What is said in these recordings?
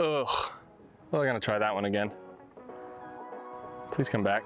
Ugh. Well, I'm gonna try that one again. Please come back.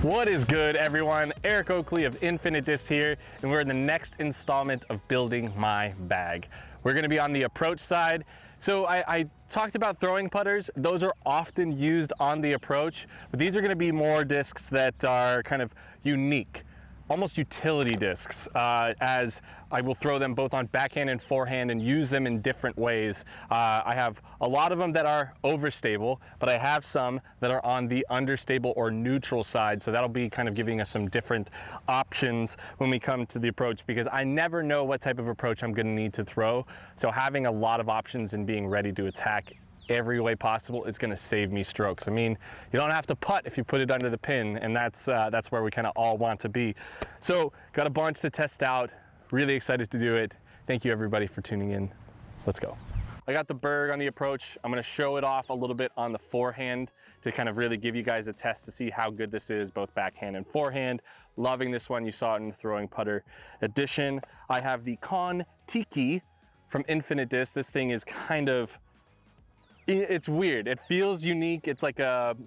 What is good, everyone? Eric Oakley of Infinite Discs here, and we're in the next installment of building my bag. We're gonna be on the approach side. So I talked about throwing putters. Those are often used on the approach, but these are gonna be more discs that are kind of unique, almost utility discs, as I will throw them both on backhand and forehand and use them in different ways. I have a lot of them that are overstable, but I have some that are on the understable or neutral side. So that'll be kind of giving us some different options when we come to the approach, because I never know what type of approach I'm gonna need to throw. So having a lot of options and being ready to attack every way possible is going to save me strokes. I mean, you don't have to putt if you put it under the pin, and that's where we kind of all want to be. So got a bunch to test out, really excited to do it. Thank you everybody for tuning in. Let's go. I got the Berg on the approach. I'm going to show it off a little bit on the forehand to kind of really give you guys a test to see how good this is, both backhand and forehand. Loving this one. You saw it in the throwing putter edition. I have the Con Tiki from Infinite Disc. This thing is kind of, it's weird. It feels unique. It's like a,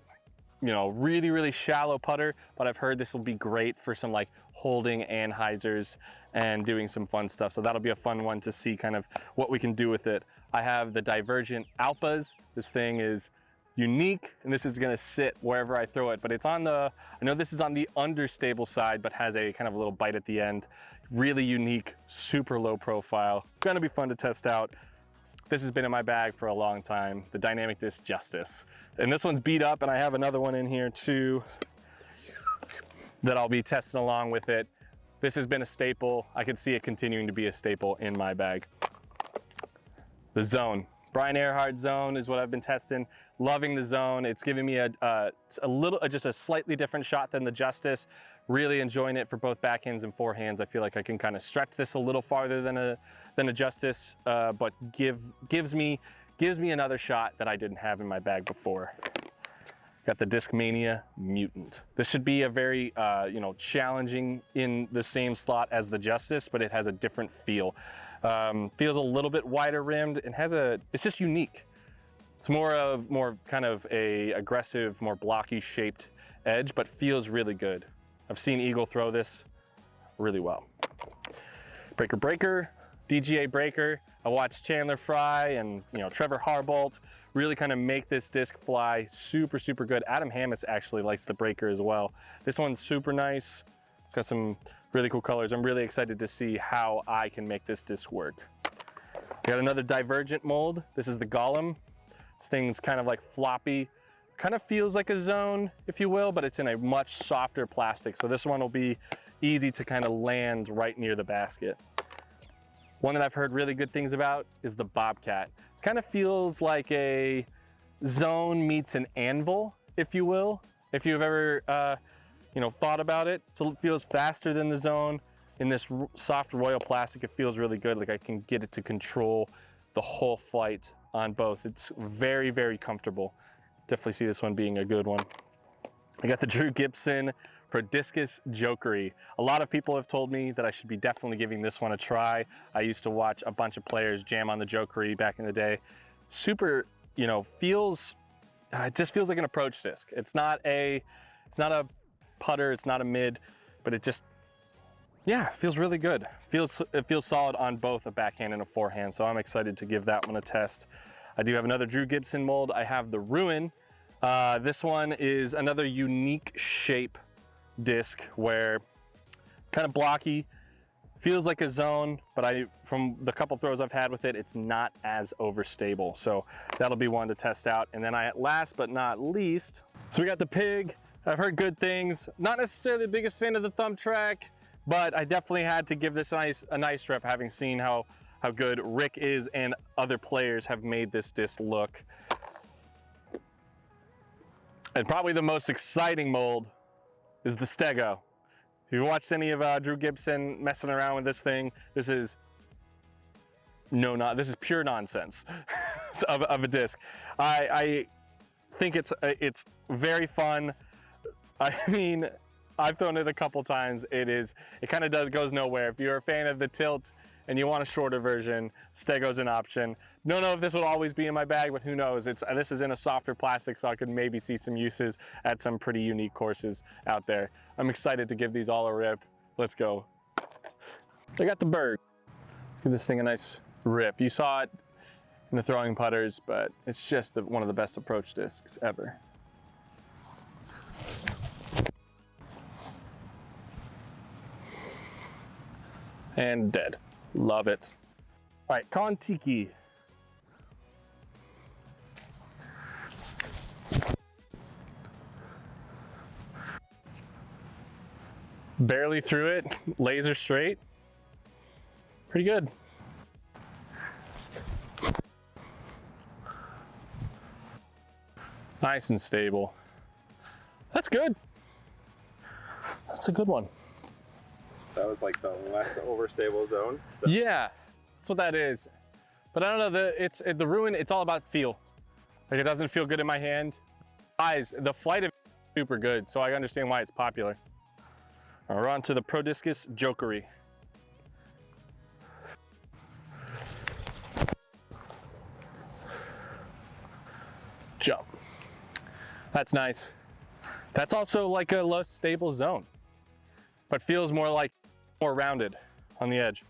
you know, really, really shallow putter, but I've heard this will be great for some like holding anhydrous and doing some fun stuff. So that'll be a fun one to see kind of what we can do with it. I have the Divergent Alpas. This thing is unique, and this is gonna sit wherever I throw it, but it's on the, I know this is on the understable side, but has a kind of a little bite at the end. Really unique, super low profile. Gonna be fun to test out. This has been in my bag for a long time, the Dynamic Disc Justice. And this one's beat up, and I have another one in here too that I'll be testing along with it. This has been a staple. I can see it continuing to be a staple in my bag. The Zone. Brian Earhart Zone is what I've been testing. Loving the Zone. It's giving me just a slightly different shot than the Justice. Really enjoying it for both backhands and forehands. I feel like I can kind of stretch this a little farther than a Justice, but gives me another shot that I didn't have in my bag before. Got the Discmania Mutant. This should be a very challenging in the same slot as the Justice, but it has a different feel. Feels a little bit wider rimmed and it's just unique. It's more kind of a aggressive, more blocky shaped edge, but feels really good. I've seen Eagle throw this really well. Breaker, DGA breaker. I watched Chandler Fry and Trevor Harbolt really kind of make this disc fly super, super good. Adam Hammis actually likes the breaker as well. This one's super nice. It's got some really cool colors. I'm really excited to see how I can make this disc work. We got another Divergent mold. This is the Gollum. This thing's kind of like floppy. Kind of feels like a Zone, if you will, but it's in a much softer plastic. So this one will be easy to kind of land right near the basket. One that I've heard really good things about is the Bobcat. It kind of feels like a Zone meets an Anvil, if you will. If you've ever, thought about it. So it feels faster than the Zone. In this soft royal plastic, it feels really good. Like I can get it to control the whole flight on both. It's very, very comfortable. Definitely see this one being a good one. I got the Drew Gibson Prodiscus Jokery. A lot of people have told me that I should be definitely giving this one a try. I used to watch a bunch of players jam on the Jokery back in the day. Super, it just feels like an approach disc. It's not a putter, it's not a mid, but it just, yeah, feels really good. It feels solid on both a backhand and a forehand, so I'm excited to give that one a test. I do have another Drew Gibson mold. I have the Ruin. This one is another unique shape disc where kind of blocky, feels like a Zone, but from the couple throws I've had with it, it's not as overstable. So that'll be one to test out. And then last but not least, so we got the Pig. I've heard good things. Not necessarily the biggest fan of the thumb track, but I definitely had to give this a nice rep, having seen how good Rick is and other players have made this disc look. And probably the most exciting mold is the Stego. If you've watched any of Drew Gibson messing around with this thing, this is pure nonsense. of a disc. I think it's very fun. I mean, I've thrown it a couple times. It kind of goes nowhere. If you're a fan of the tilt and you want a shorter version, Stego's an option. Don't know if this will always be in my bag, but who knows? This is in a softer plastic, so I could maybe see some uses at some pretty unique courses out there. I'm excited to give these all a rip. Let's go. I got the Berg. Give this thing a nice rip. You saw it in the throwing putters, but it's just one of the best approach discs ever. And dead. Love it. All right, Kon-Tiki. Barely through it, laser straight. Pretty good. Nice and stable. That's good. That's a good one. That was like the less overstable zone. So. Yeah, that's what that is. But I don't know, the Ruin, it's all about feel. Like, it doesn't feel good in my hand. The flight of it is super good, so I understand why it's popular. All right, we're on to the Pro Discus Jokery. Jump. That's nice. That's also like a less stable zone, but feels more rounded on the edge.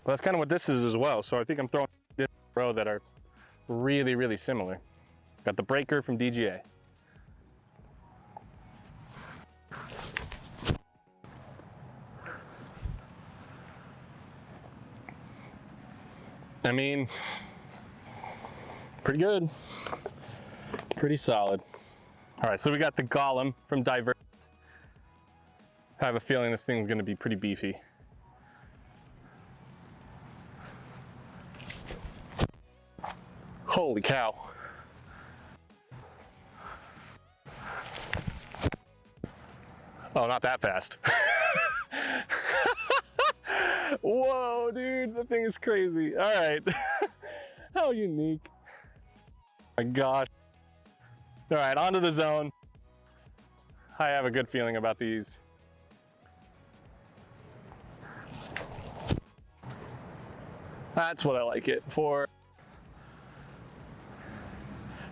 But that's kind of what this is as well. So I think I'm throwing in a row that are really, really similar. Got the breaker from DGA. I mean, pretty good. Pretty solid. All right, so we got the Golem from Diverse. I have a feeling this thing's gonna be pretty beefy. Holy cow. Oh, not that fast. Whoa, dude, that thing is crazy. All right. How unique. My gosh. All right, onto the zone. I have a good feeling about these. That's what I like it for.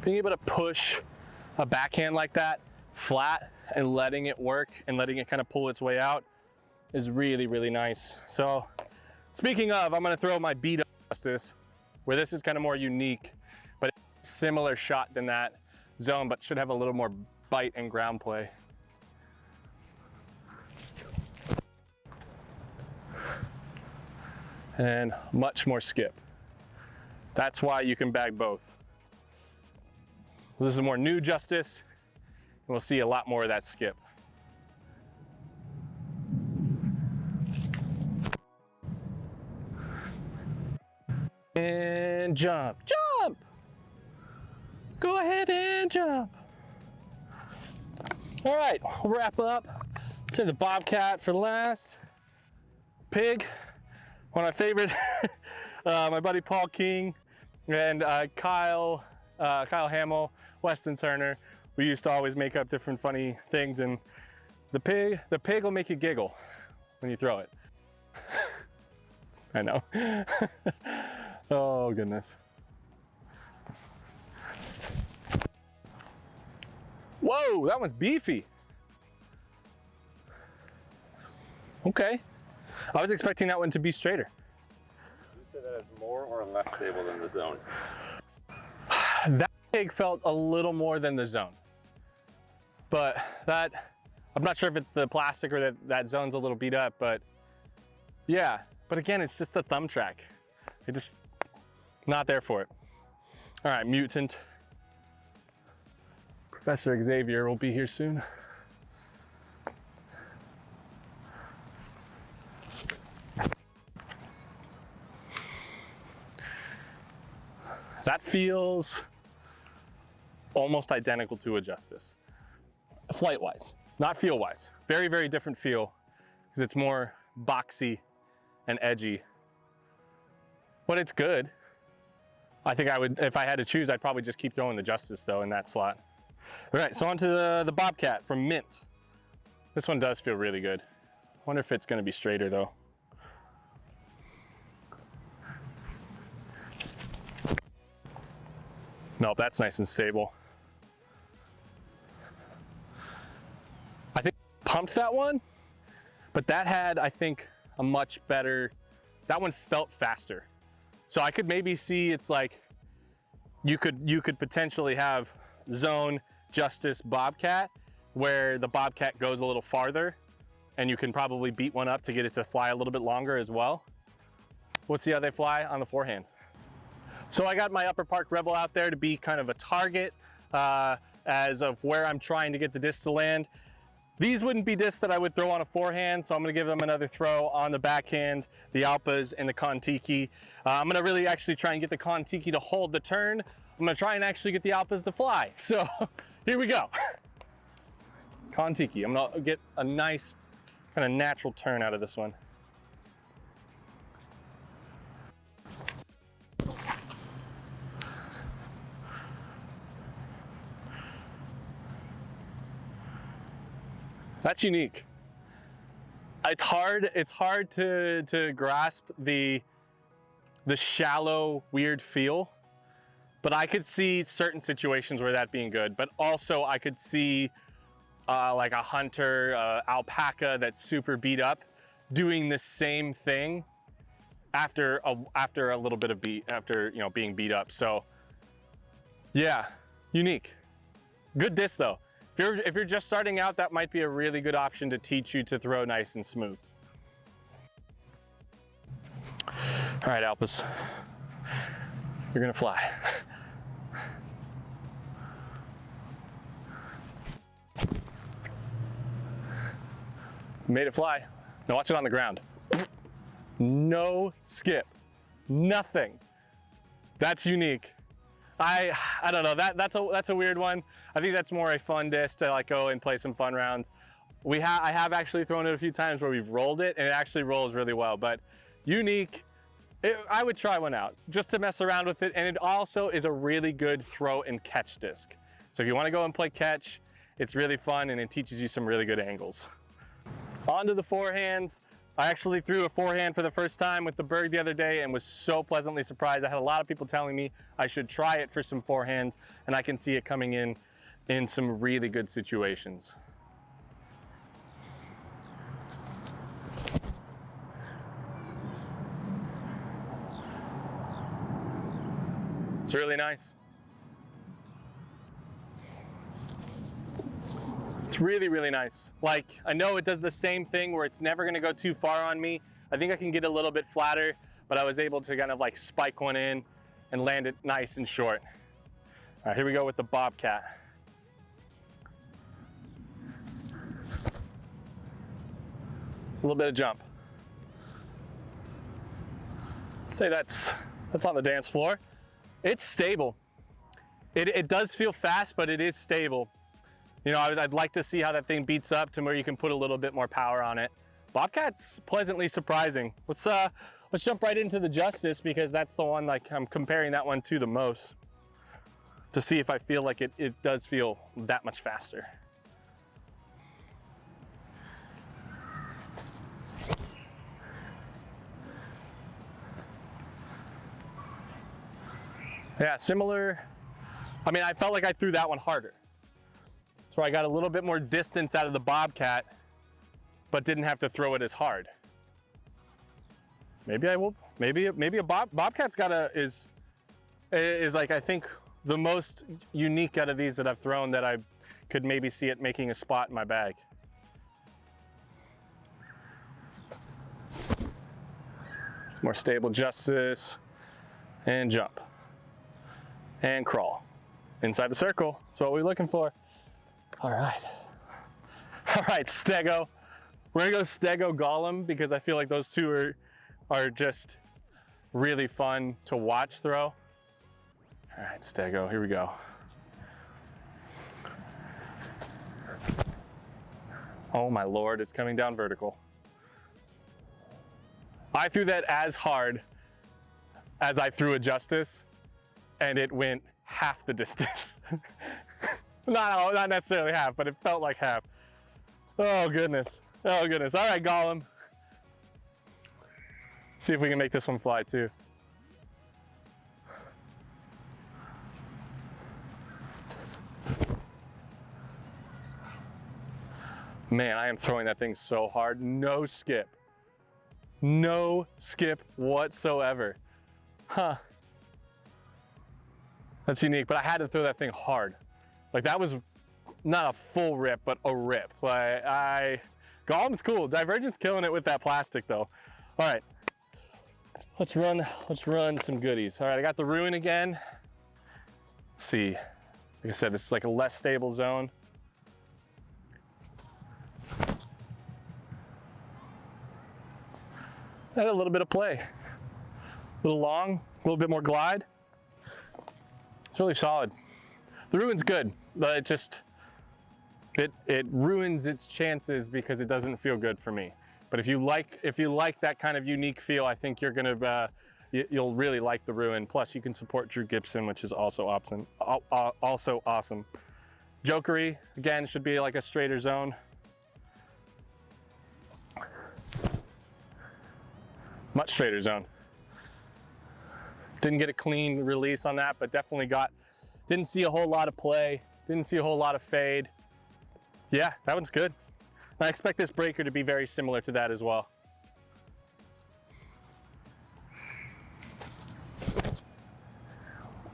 Being able to push a backhand like that flat and letting it work and letting it kind of pull its way out is really, really nice. So speaking of, I'm gonna throw my beat up Justice, where this is kind of more unique, but it's a similar shot than that zone, but should have a little more bite and ground play. And much more skip. That's why you can bag both. This is a more new Justice, and we'll see a lot more of that skip. And jump, jump! Go ahead and jump. All right, we'll wrap up. Save the Bobcat for last. Pig, one of my favorite. My buddy Paul King and Kyle Hamill, Weston Turner. We used to always make up different funny things, and the pig will make you giggle when you throw it. I know. Oh goodness. Whoa, that one's beefy. Okay. I was expecting that one to be straighter. You said that it's more or less stable than the zone? That pig felt a little more than the zone. But I'm not sure if it's the plastic or that zone's a little beat up, but yeah. But again, it's just the thumb track. It just, not there for it. All right, Mutant. Professor Xavier will be here soon. That feels almost identical to a Justice, flight-wise, not feel-wise. Very, very different feel, because it's more boxy and edgy. But it's good. I think I would, if I had to choose, I'd probably just keep throwing the Justice though in that slot. All right, so on to the Bobcat from Mint. This one does feel really good. Wonder if it's gonna be straighter though. Nope, that's nice and stable. I think I pumped that one, but that had, I think, a much better, that one felt faster. So I could maybe see it's like, you could potentially have Zone, Justice, Bobcat, where the Bobcat goes a little farther, and you can probably beat one up to get it to fly a little bit longer as well. We'll see how they fly on the Forehand. So I got my Upper Park Rebel out there to be kind of a target as of where I'm trying to get the disc to land. These wouldn't be discs that I would throw on a forehand, so I'm gonna give them another throw on the backhand, the Alpas, and the Kontiki. I'm gonna really actually try and get the Kontiki to hold the turn. I'm gonna try and actually get the Alpas to fly. So here we go. Kontiki, I'm gonna get a nice kind of natural turn out of this one. That's unique. It's hard to grasp the shallow, weird feel, but I could see certain situations where that being good, but also I could see like a hunter, alpaca that's super beat up doing the same thing after a little bit of being beat up. So yeah, unique. Good disc though. If you're just starting out, that might be a really good option to teach you to throw nice and smooth. All right, Alpas, you're gonna fly. Made it fly. Now watch it on the ground. No skip, nothing. That's unique. I don't know, that's a weird one. I think that's more a fun disc to like go and play some fun rounds. I have actually thrown it a few times where we've rolled it and it actually rolls really well, but unique. I would try one out just to mess around with it, and it also is a really good throw and catch disc. So if you want to go and play catch, it's really fun and it teaches you some really good angles. On to the forehands. I actually threw a forehand for the first time with the Berg the other day and was so pleasantly surprised. I had a lot of people telling me I should try it for some forehands, and I can see it coming in some really good situations. It's really nice. It's really, really nice. Like, I know it does the same thing where it's never gonna go too far on me. I think I can get a little bit flatter, but I was able to kind of like spike one in and land it nice and short. All right, here we go with the Bobcat. A little bit of jump. I'd say that's on the dance floor. It's stable. It does feel fast, but it is stable. You know, I'd like to see how that thing beats up to where you can put a little bit more power on it. Bobcat's pleasantly surprising. Let's jump right into the Justice, because that's the one like I'm comparing that one to the most, to see if I feel like it does feel that much faster. Yeah, similar. I mean, I felt like I threw that one harder. So I got a little bit more distance out of the Bobcat, but didn't have to throw it as hard. Maybe I will. Maybe a Bobcat's is like, I think the most unique out of these that I've thrown, that I could maybe see it making a spot in my bag. More stable Justice, and jump, and crawl inside the circle. That's what we're looking for. All right, Stego. We're gonna go Stego Golem, because I feel like those two are just really fun to watch throw. All right, Stego, here we go. Oh my Lord, it's coming down vertical. I threw that as hard as I threw a Justice, and it went half the distance. Not necessarily half, but it felt like half. Oh goodness. Oh goodness. All right, Gollum. See if we can make this one fly too. Man, I am throwing that thing so hard. No skip. No skip whatsoever. Huh. That's unique, but I had to throw that thing hard. Like that was not a full rip, but a rip. Like Gollum's cool. Divergent's killing it with that plastic though. All right, let's run some goodies. All right, I got the ruin again. Let's see, like I said, this is like a less stable zone. Had a little bit of play. A little long, a little bit more glide. It's really solid. The ruin's good, but it just, it ruins its chances because it doesn't feel good for me. But if you like that kind of unique feel, I think you're gonna, you'll really like the ruin. Plus you can support Drew Gibson, which is also awesome. Jokery, again, should be like a straighter zone. Much straighter zone. Didn't get a clean release on that, but definitely didn't see a whole lot of play. Didn't see a whole lot of fade. Yeah, that one's good. I expect this breaker to be very similar to that as well.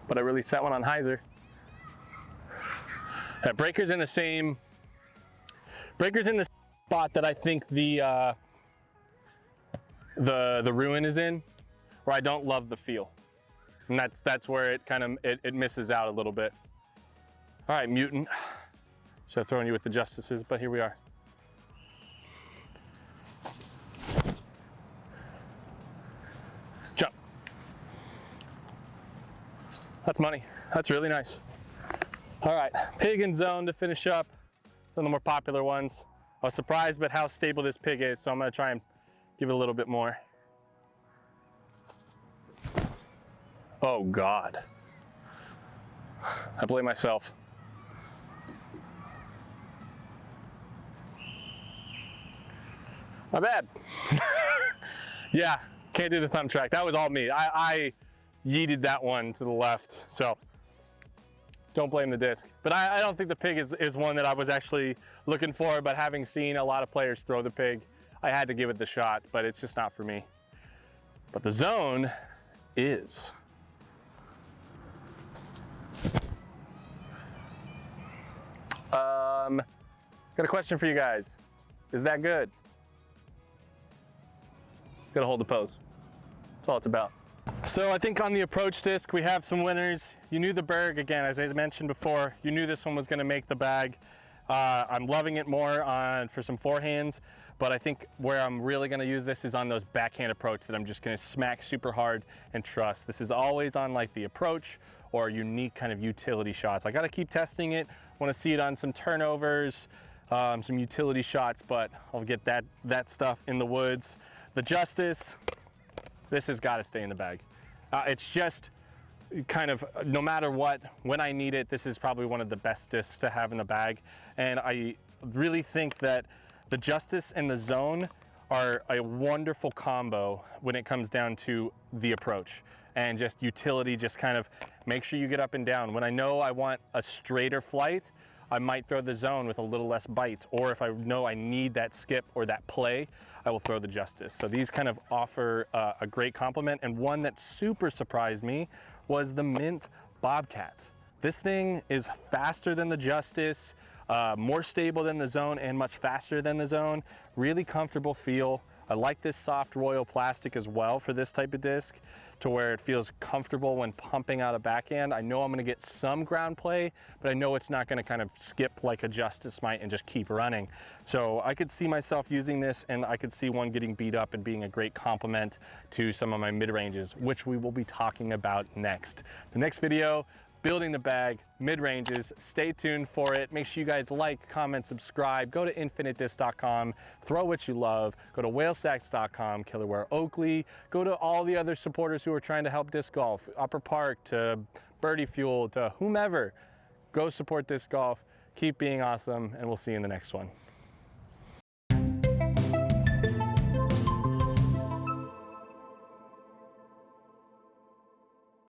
But I released that one on hyzer. That breaker's in the spot that I think the ruin is in, where I don't love the feel. And that's where it kind of, it misses out a little bit. All right, mutant. Should have thrown you with the justices, but here we are. Jump. That's money. That's really nice. All right, pig and zone to finish up. Some of the more popular ones. I was surprised at how stable this pig is, so I'm gonna try and give it a little bit more. Oh God. I blame myself. My bad. Yeah, can't do the thumb track. That was all me. I yeeted that one to the left, so don't blame the disc. But I don't think the pig is one that I was actually looking for, but having seen a lot of players throw the pig, I had to give it the shot, but it's just not for me. But the zone is. Got a question for you guys. Is that good? Gotta hold the pose. That's all it's about. So I think on the approach disc, we have some winners. You knew the Berg, again, as I mentioned before, you knew this one was gonna make the bag. I'm loving it more for some forehands, but I think where I'm really gonna use this is on those backhand approach that I'm just gonna smack super hard and trust. This is always on like the approach or unique kind of utility shots. I gotta keep testing it. Wanna see it on some turnovers, some utility shots, but I'll get that stuff in the woods. The Justice, this has gotta stay in the bag. It's just kind of, no matter what, when I need it, this is probably one of the best discs to have in the bag. And I really think that the Justice and the Zone are a wonderful combo when it comes down to the approach. And just utility, just kind of make sure you get up and down. When I know I want a straighter flight, I might throw the Zone with a little less bites, or if I know I need that skip or that play, I will throw the Justice. So these kind of offer a great complement, and one that super surprised me was the Mint Bobcat. This thing is faster than the Justice, more stable than the Zone, and much faster than the Zone. Really comfortable feel. I like this soft royal plastic as well for this type of disc, to where it feels comfortable when pumping out a backhand. I know I'm gonna get some ground play, but I know it's not gonna kind of skip like a Justice might and just keep running. So I could see myself using this, and I could see one getting beat up and being a great complement to some of my mid-ranges, which we will be talking about next. The next video, building the bag, mid-ranges. Stay tuned for it. Make sure you guys like, comment, subscribe. Go to infinitedisc.com. Throw what you love. Go to whalesacks.com, Killerware Oakley. Go to all the other supporters who are trying to help disc golf. Upper Park to birdie fuel to whomever. Go support disc golf, keep being awesome, and we'll see you in the next one.